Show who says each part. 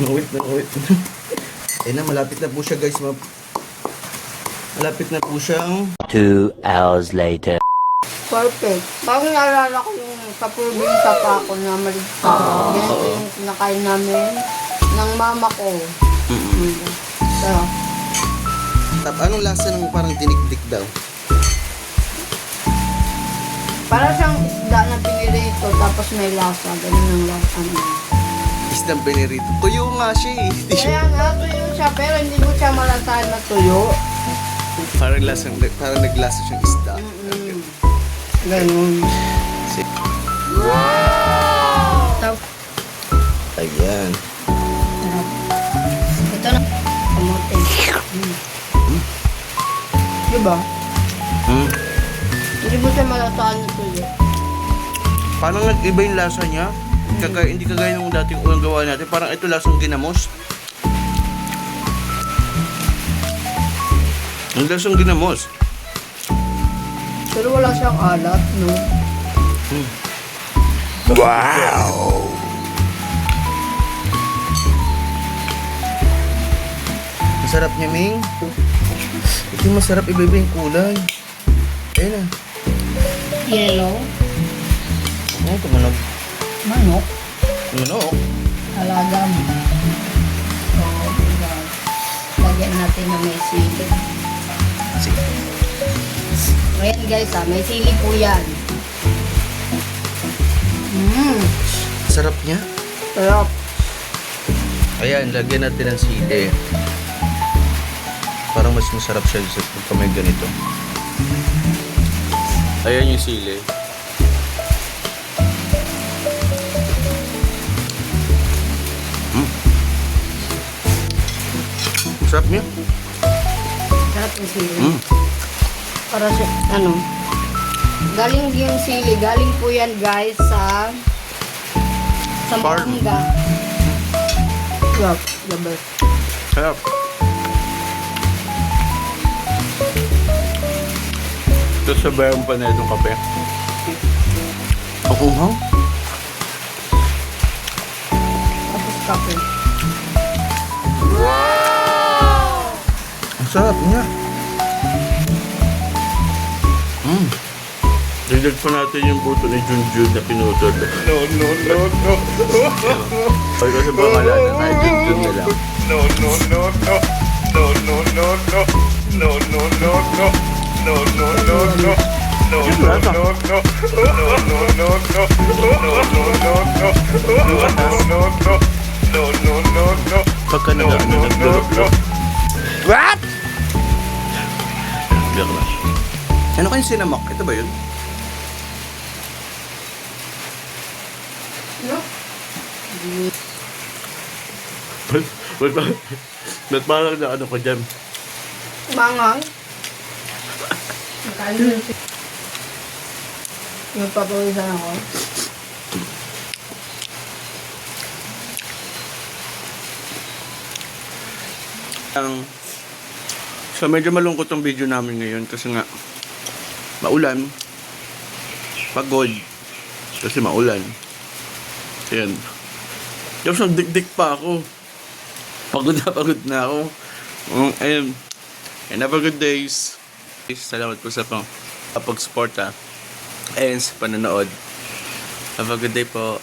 Speaker 1: Wait na, wait. Ayun na, malapit na po siya guys. Malapit na po siyang
Speaker 2: 2 hours later.
Speaker 3: Perfect. Parang naalala ko yung sa probinsya pa ako na maligsa. Ganito yung kinakain namin ng mama ko. So,
Speaker 1: Anong lasa ng parang dinikdik daw?
Speaker 3: para siyang isda na pinirito tapos may lasa. Ganun ang lasa niya.
Speaker 1: Isdang benirito. Tuyo nga siya eh. Hindi siya.
Speaker 3: Kaya nga, tuyo siya, pero hindi mo siya malasahan na tuyo.
Speaker 1: Parang naglasa siyang isda.
Speaker 3: Ganun. Wow!
Speaker 1: Ayan.
Speaker 3: Ito na. Kamote. Diba? Hindi mo siya malasahan na tuyo.
Speaker 1: Parang nag-iba yung lasa niya. Hindi kagaya nung dating unang gawa natin. Parang ito lasang ginamos. Ang lasang ginamos.
Speaker 3: Pero wala siyang alat, no?
Speaker 1: Wow! Masarap niya, Ming. Ito yung masarap, iba-iba yung kulay. Ayun na.
Speaker 3: Yellow.
Speaker 1: Oh, tumunog.
Speaker 3: Manok.
Speaker 1: Manok.
Speaker 3: Alaga mo. So, lagyan natin na may sili.
Speaker 1: Sige.
Speaker 3: Ayan guys, may sili po yan.
Speaker 1: Sarap niya.
Speaker 3: Sarap.
Speaker 1: Ayan, lagyan natin ng sili. Parang mas masarap siya pag may ganito. Ayan yung sili. Sarap niya.
Speaker 3: Sarap yung sili. Para siya, galing yung sili. Galing po yan guys sa
Speaker 1: Farm.
Speaker 3: Manga. Sarap. The best.
Speaker 1: Sarap. Ito sabayan pa na itong kape. Ang unghang.
Speaker 3: Tapos kape.
Speaker 1: Ang sarap niya. Dagdag pa natin yung buto ni Junjun na pinutol. No. Ay, kasi pangalanan na Junjun na lang. Pagka nag-durok. What? Joke lang. Ano kayong sinamak? Ito ba yun?
Speaker 3: No?
Speaker 1: Ba't parang na ano ko dyan?
Speaker 3: Mangang. Yung papawisan ako.
Speaker 1: So medyo malungkot ang video namin ngayon kasi nga maulan, pagod kasi maulan. Ayan. Tapos nagdikdik pa ako. Pagod na ako. Ayun. And have a good days. Salamat po sa pag-support and sa panonood. Have a good day po.